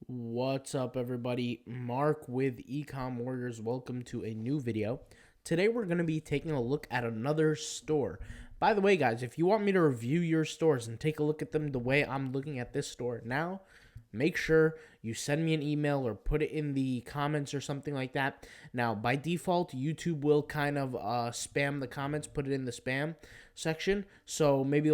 What's up, everybody? Mark with Ecom Warriors. Welcome to a new video. Today, we're going to be taking a look at another store. By the way, guys, if you want me to review your stores and take a look at them the way I'm looking at this store now, make sure you send me an email or put it in the comments or something like that. Now, by default, YouTube will kind of spam the comments, put it in the spam section. So maybe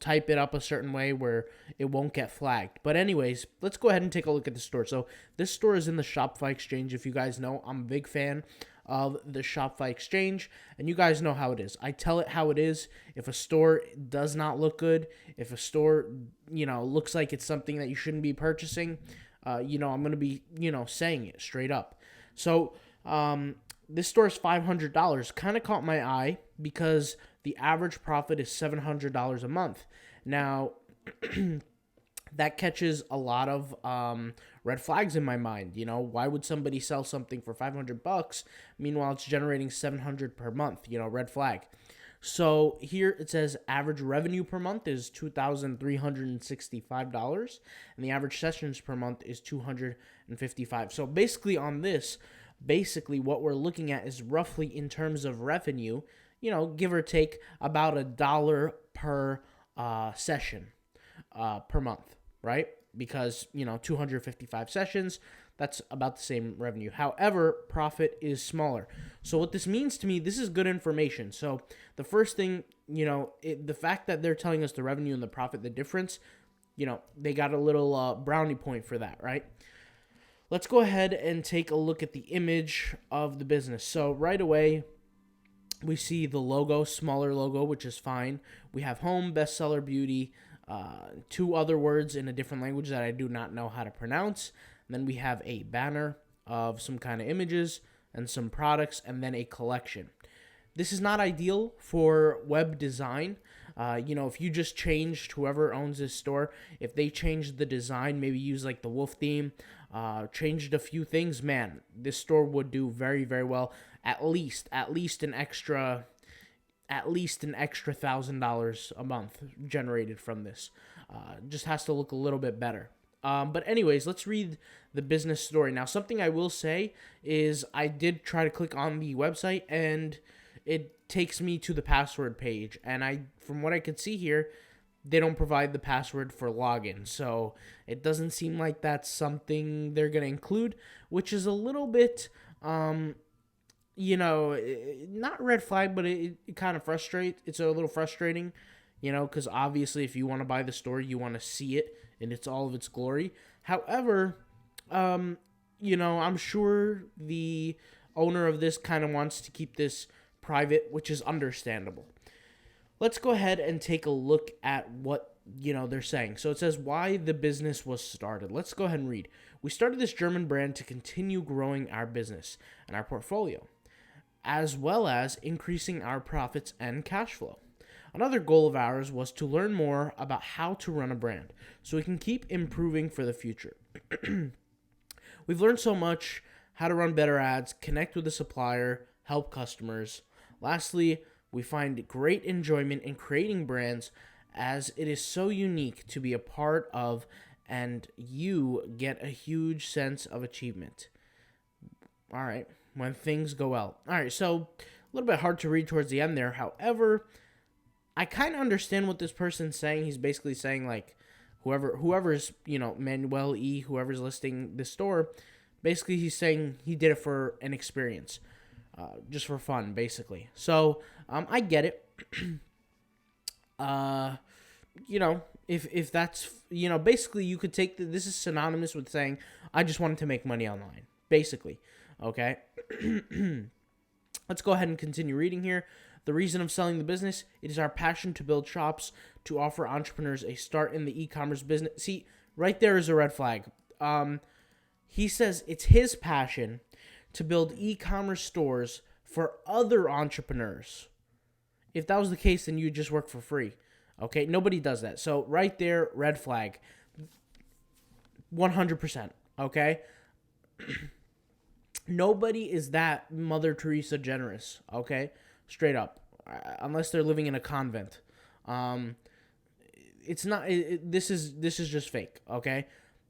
type it up a certain way where it won't get flagged. But anyways, let's go ahead and take a look at the store. So this store is in the Shopify exchange. If you guys know, I'm a big fan of the Shopify exchange, and you guys know how it is. I tell it how it is. If a store does not look good, if a store, looks like it's something that you shouldn't be purchasing, I'm going to be, saying it straight up. So, this store is $500. Kind of caught my eye because the average profit is $700 a month. Now, that catches a lot of red flags in my mind. Why would somebody sell something for $500? Meanwhile, it's generating $700 per month. Red flag. So here it says average revenue per month is $2,365, and the average sessions per month is 255. So basically on this, what we're looking at is roughly in terms of revenue, give or take about $1 per session per month, right? Because, 255 sessions, that's about the same revenue. However, profit is smaller. So what this means to me, this is good information. So the first thing, the fact that they're telling us the revenue and the profit, the difference, they got a little brownie point for that, right? Let's go ahead and take a look at the image of the business. So right away, we see the logo, smaller logo, which is fine. We have home, bestseller, beauty, two other words in a different language that I do not know how to pronounce. And then we have a banner of some kind of images and some products, and then a collection. This is not ideal for web design. If you just changed, whoever owns this store, if they changed the design, maybe use like the wolf theme, changed a few things, man, this store would do very, very well. At least an extra $1,000 a month generated from this. Just has to look a little bit better. But anyways, let's read the business story. Now, something I will say is I did try to click on the website, and it takes me to the password page. And from what I could see here, they don't provide the password for login. So it doesn't seem like that's something they're going to include, which is a little bit, not red flag, but it kind of frustrates. It's a little frustrating, because obviously if you want to buy the store, you want to see it in all of its glory. However, I'm sure the owner of this kind of wants to keep this private, which is understandable. Let's go ahead and take a look at what, they're saying. So it says why the business was started. Let's go ahead and read. We started this German brand to continue growing our business and our portfolio, as well as increasing our profits and cash flow. Another goal of ours was to learn more about how to run a brand so we can keep improving for the future. We've learned so much: how to run better ads, connect with the supplier, help customers. Lastly, we find great enjoyment in creating brands as it is so unique to be a part of, and you get a huge sense of achievement. All right, when things go well. All right, so a little bit hard to read towards the end there. However, I kind of understand what this person's saying. He's basically saying, like, whoever's, Manuel E., whoever's listing this store, basically he's saying he did it for an experience, just for fun, basically. So, I get it. If that's, basically you could take this is synonymous with saying, I just wanted to make money online, basically. Okay. Let's go ahead and continue reading here. The reason of selling the business: it is our passion to build shops to offer entrepreneurs a start in the e-commerce business. See, right there is a red flag. He says it's his passion to build e-commerce stores for other entrepreneurs. If that was the case, then you'd just work for free. Okay, nobody does that. So right there, red flag. 100%. Okay? Nobody is that Mother Teresa generous, okay? Straight up. Unless they're living in a convent. It's not. This is just fake. Okay.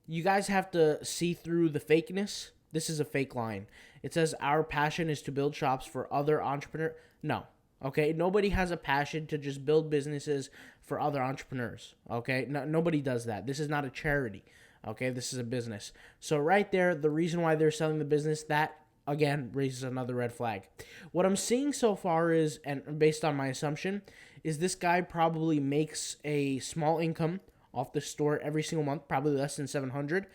You guys have to see through the fakeness. This is a fake line. It says our passion is to build shops for other entrepreneurs. No. Okay, nobody has a passion to just build businesses for other entrepreneurs. Okay, no, nobody does that. This is not a charity. Okay, this is a business. So right there, the reason why they're selling the business, that again raises another red flag. What I'm seeing so far is, and based on my assumption, is this guy probably makes a small income off the store every single month, probably less than 700.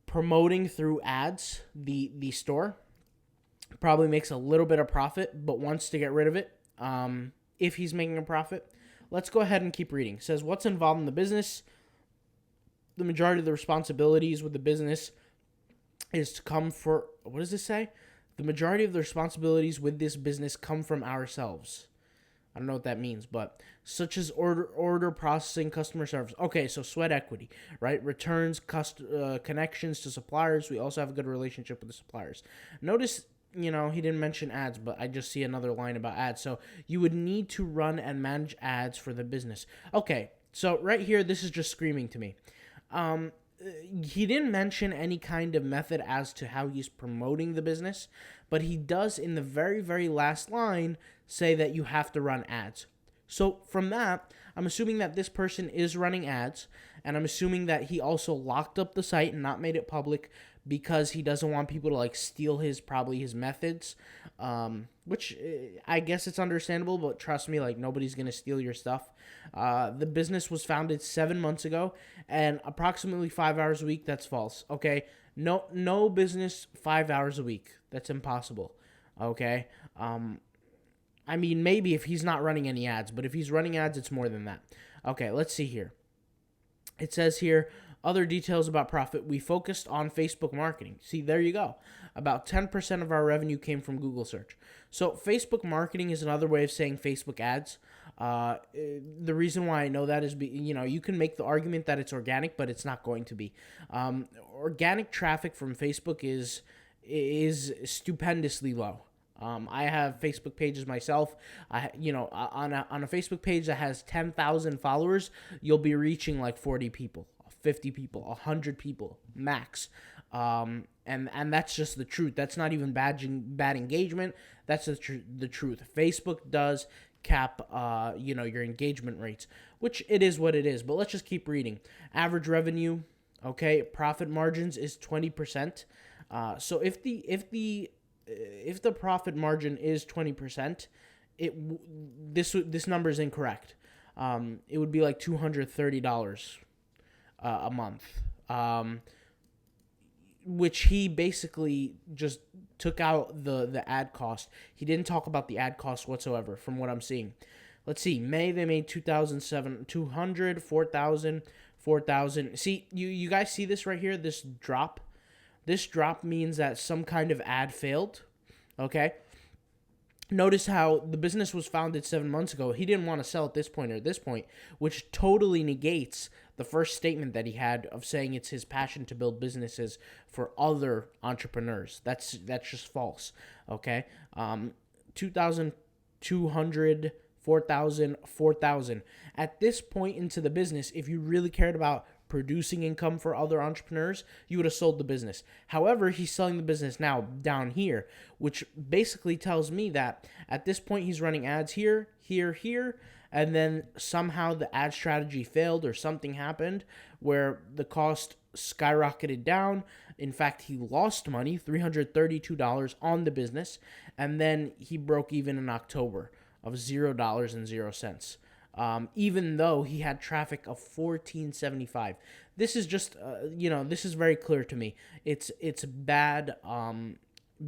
Promoting through ads the store, probably makes a little bit of profit, but wants to get rid of it. If he's making a profit, let's go ahead and keep reading. It says what's involved in the business. The majority of the responsibilities with the business is to come for, what does this say? The majority of the responsibilities with this business come from ourselves. I don't know what that means, but such as order processing, customer service. Okay, so sweat equity, right? Returns, connections to suppliers. We also have a good relationship with the suppliers. Notice, he didn't mention ads, but I just see another line about ads. So you would need to run and manage ads for the business. Okay, so right here, this is just screaming to me. He didn't mention any kind of method as to how he's promoting the business, but he does in the very, very last line say that you have to run ads. So from that, I'm assuming that this person is running ads, and I'm assuming that he also locked up the site and not made it public because he doesn't want people to steal his methods, which I guess it's understandable, but trust me, nobody's going to steal your stuff. The business was founded 7 months ago and approximately 5 hours a week. That's false. Okay. No business 5 hours a week. That's impossible. Okay. I mean, maybe if he's not running any ads, but if he's running ads, it's more than that. Okay. Let's see here. It says here, other details about profit. We focused on Facebook marketing. See, there you go. About 10% of our revenue came from Google search. So Facebook marketing is another way of saying Facebook ads. The reason why I know that is, you can make the argument that it's organic, but it's not going to be. Organic traffic from Facebook is stupendously low. I have Facebook pages myself. On a Facebook page that has 10,000 followers, you'll be reaching 40 people, 50 people, 100 people max. And that's just the truth. That's not even bad engagement. That's the truth. Facebook does cap, your engagement rates, which it is what it is. But let's just keep reading. Average revenue, okay. Profit margins is 20%. So if the profit margin is 20%, this number is incorrect. It would be $230 a month, which he basically just took out the ad cost. He didn't talk about the ad cost whatsoever from what I'm seeing. Let's see. May, they made 200, 4,000, 4,000. See, you guys see this right here, this drop? This drop means that some kind of ad failed, okay? Notice how the business was founded 7 months ago. He didn't want to sell at this point or at this point, which totally negates the first statement that he had of saying it's his passion to build businesses for other entrepreneurs. That's just false, okay? 2,200, 4,000, 4,000. At this point into the business, if you really cared about producing income for other entrepreneurs, you would have sold the business. However, he's selling the business now down here, which basically tells me that at this point he's running ads here, here, here, and then somehow the ad strategy failed or something happened where the cost skyrocketed down. In fact, he lost money, $332 on the business, and then he broke even in October of $0.00. Even though he had traffic of 1475. This is just, this is very clear to me. It's bad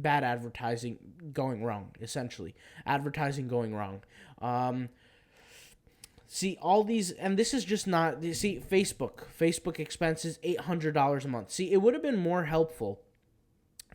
advertising going wrong, essentially. Advertising going wrong. See, all these, and this is just not, see, Facebook expenses, $800 a month. See, it would have been more helpful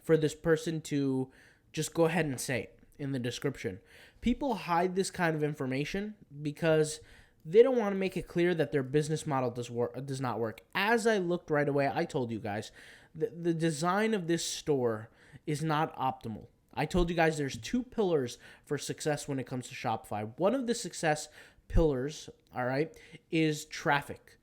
for this person to just go ahead and say it in the description. People hide this kind of information because they don't want to make it clear that their business model does not work. As I looked right away, I told you guys, the design of this store is not optimal. I told you guys there's 2 pillars for success when it comes to Shopify. One of the success pillars, all right, is traffic.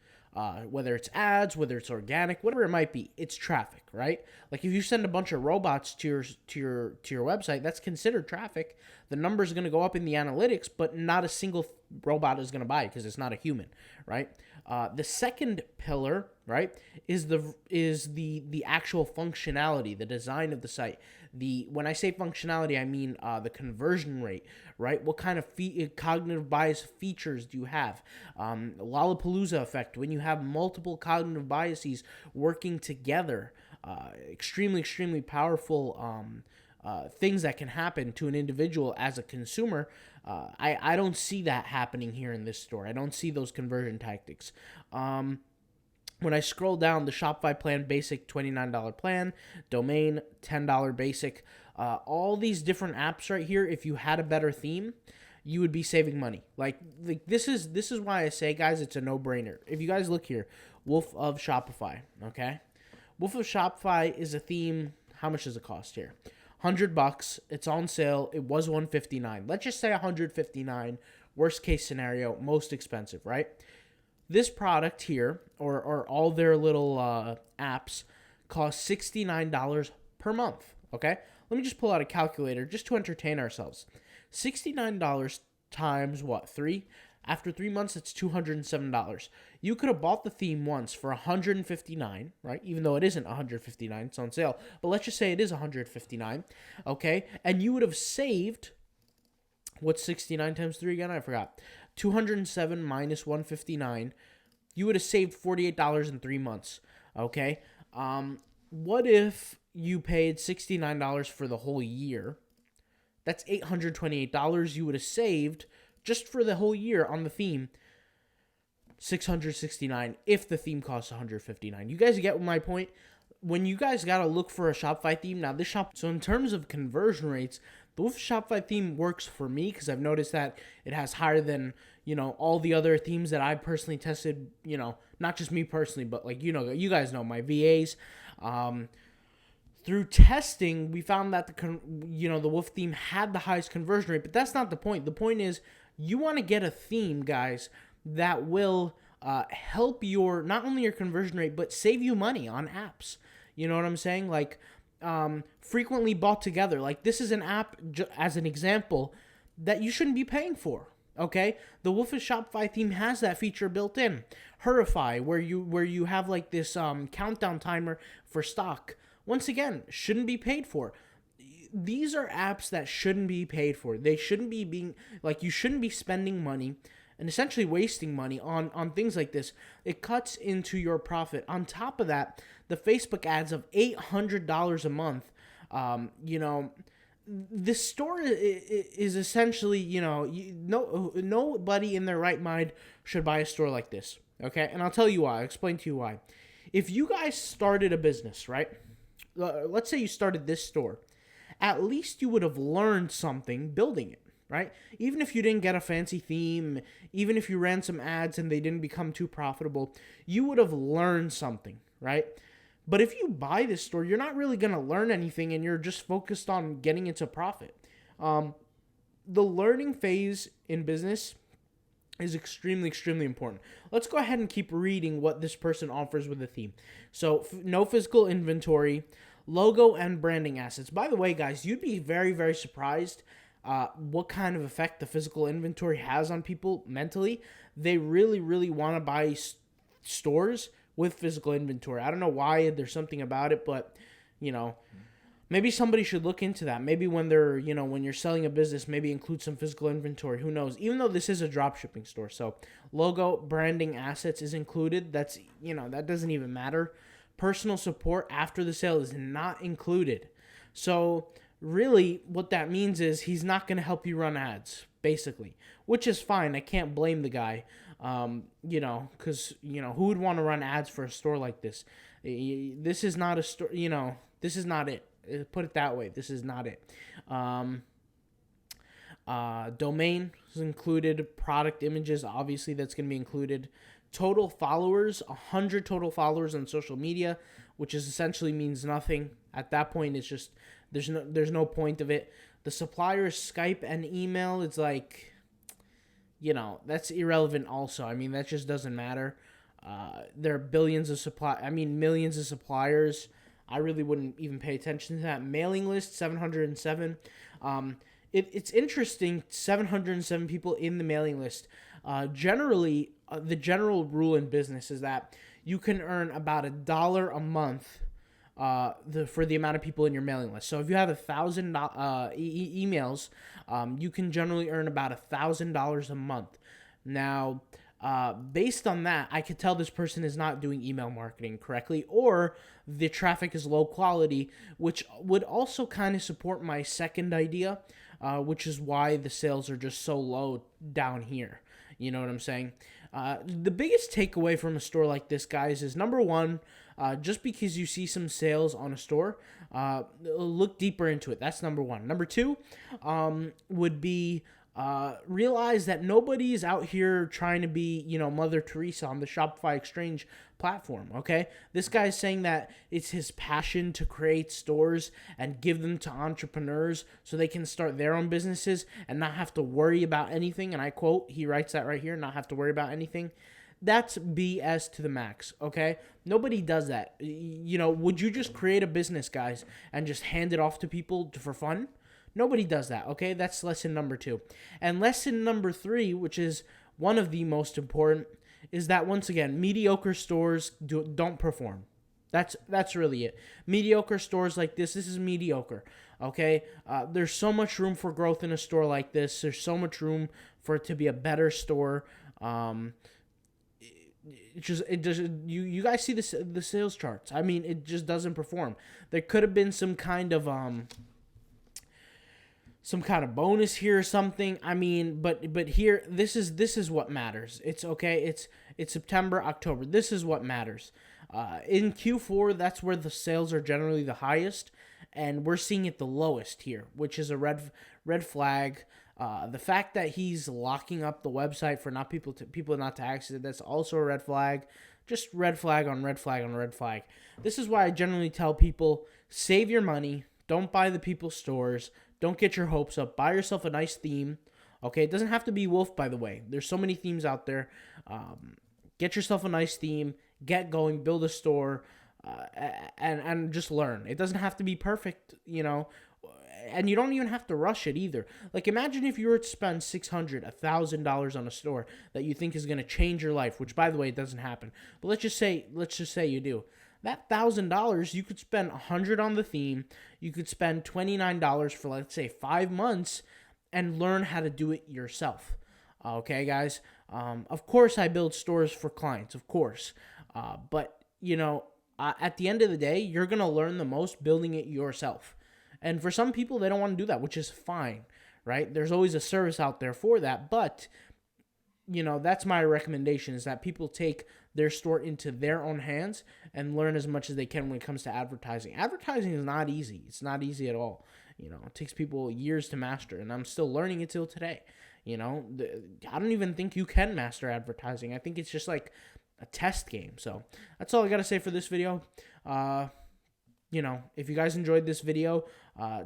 whether it's ads, whether it's organic, whatever it might be, it's traffic, right? Like if you send a bunch of robots to your website, that's considered traffic. The number is going to go up in the analytics, but not a single robot is going to buy it because it's not a human, right? The second pillar, right, is the actual functionality, the design of the site. When I say functionality, I mean the conversion rate, right? What kind of cognitive bias features do you have? Lollapalooza effect, when you have multiple cognitive biases working together, extremely, extremely powerful things that can happen to an individual as a consumer. I don't see that happening here in this store. I don't see those conversion tactics. When I scroll down, the Shopify plan, basic $29 plan, domain $10 basic, all these different apps right here, if you had a better theme, you would be saving money. Like this is why I say, guys, it's a no-brainer. If you guys look here, Wolf of Shopify, okay? Wolf of Shopify is a theme. How much does it cost here? $100. It's on sale. It was $159. Let's just say $159. Worst case scenario, most expensive, right? This product here, or all their little apps, cost $69 per month, okay? Let me just pull out a calculator just to entertain ourselves. $69 times what? 3? After 3 months, it's $207. You could have bought the theme once for $159, right? Even though it isn't $159, it's on sale. But let's just say it is $159, okay? And you would have saved, what's 69 times 3 again? I forgot. 207 minus 159. You would have saved $48 in 3 months, okay? What if you paid $69 for the whole year? That's $828 you would have saved just for the whole year on the theme. $669 if the theme costs $159. You guys get my point? When you guys got to look for a Shopify theme, now this so in terms of conversion rates, the Wolf Shopify theme works for me because I've noticed that it has higher than, all the other themes that I personally tested, not just me personally, but like, you guys know my VAs. Through testing, we found that the Wolf theme had the highest conversion rate, but that's not the point. The point is you want to get a theme, guys, that will help not only your conversion rate, but save you money on apps. You know what I'm saying? Like frequently bought together. Like this is an app, as an example, that you shouldn't be paying for. Okay, the Wolf of Shopify theme has that feature built in. Hurify, where you have like this countdown timer for stock. Once again, shouldn't be paid for. These are apps that shouldn't be paid for. They shouldn't be you shouldn't be spending money and essentially wasting money on things like this. It cuts into your profit. On top of that, the Facebook ads of $800 a month, this store is essentially, nobody in their right mind should buy a store like this, okay? And I'll tell you why. I'll explain to you why. If you guys started a business, right? Let's say you started this store. At least you would have learned something building it, right? Even if you didn't get a fancy theme, even if you ran some ads and they didn't become too profitable, you would have learned something, right? But if you buy this store, you're not really going to learn anything and you're just focused on getting into profit. The learning phase in business is extremely, extremely important. Let's go ahead and keep reading what this person offers with the theme. So, no physical inventory, logo and branding assets. By the way, guys, you'd be very, very surprised what kind of effect the physical inventory has on people mentally. They really, really want to buy stores with physical inventory. I don't know why. There's something about it, but, maybe somebody should look into that. Maybe when they're, when you're selling a business, maybe include some physical inventory. Who knows? Even though this is a drop shipping store. So logo, branding, assets is included. That's, that doesn't even matter. Personal support after the sale is not included. So really what that means is he's not going to help you run ads, basically, which is fine. I can't blame the guy, because, who would want to run ads for a store like this? This is not a store, this is not it. Put it that way. This is not it. Domain is included. Product images, obviously, that's going to be included. Total followers, 100 total followers on social media, which is essentially means nothing. At that point, it's just, there's no point of it. The supplier's Skype and email, it's like, that's irrelevant also. I mean, that just doesn't matter. There are millions of suppliers. I really wouldn't even pay attention to that. Mailing list, 707. It's interesting, 707 people in the mailing list. Generally, the general rule in business is that you can earn about $1 a month for the amount of people in your mailing list. So if you have 1,000 emails, you can generally earn about $1,000 a month. Now, based on that, I could tell this person is not doing email marketing correctly, or the traffic is low quality, which would also kind of support my second idea, which is why the sales are just so low down here. You know what I'm saying? The biggest takeaway from a store like this, guys, is number one, just because you see some sales on a store, look deeper into it. That's number one. Number two would be realize that nobody is out here trying to be, Mother Teresa on the Shopify exchange platform, okay? This guy's saying that it's his passion to create stores and give them to entrepreneurs so they can start their own businesses and not have to worry about anything. And I quote, he writes that right here, not have to worry about anything. That's BS to the max, okay? Nobody does that. Would you just create a business, guys, and just hand it off to people for fun? Nobody does that, okay? That's lesson number 2. And lesson number 3, which is one of the most important, is that, once again, mediocre stores don't perform. That's really it. Mediocre stores like this is mediocre, okay? There's so much room for growth in a store like this. There's so much room for it to be a better store. You guys see the sales charts. I mean, it just doesn't perform. There could have been some kind of bonus here or something. I mean, but here, this is what matters. It's okay. It's September, October. This is what matters. In Q4, that's where the sales are generally the highest, and we're seeing it the lowest here, which is a red flag. The fact that he's locking up the website for people not to access it, that's also a red flag. Just red flag on red flag on red flag. This is why I generally tell people, save your money. Don't buy the people's stores. Don't get your hopes up. Buy yourself a nice theme. Okay, it doesn't have to be Wolf, by the way. There's so many themes out there. Get yourself a nice theme. Get going. Build a store. And just learn. It doesn't have to be perfect, and you don't even have to rush it either. Like, imagine if you were to spend $600, $1,000 on a store that you think is going to change your life, which, by the way, it doesn't happen. But let's just say you do. That $1,000, you could spend $100 on the theme. You could spend $29 for, let's say, 5 months and learn how to do it yourself. Okay, guys? Of course, I build stores for clients, of course. But, at the end of the day, you're going to learn the most building it yourself. And for some people, they don't want to do that, which is fine, right? There's always a service out there for that. But, that's my recommendation, is that people take their store into their own hands and learn as much as they can when it comes to advertising. Advertising is not easy. It's not easy at all. It takes people years to master, and I'm still learning it till today. I don't even think you can master advertising. I think it's just like a test game. So that's all I got to say for this video. If you guys enjoyed this video,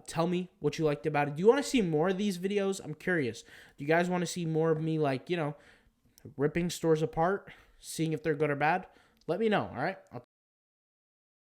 tell me what you liked about it. Do you want to see more of these videos? I'm curious. Do you guys want to see more of me, ripping stores apart, seeing if they're good or bad? Let me know, all right? I'll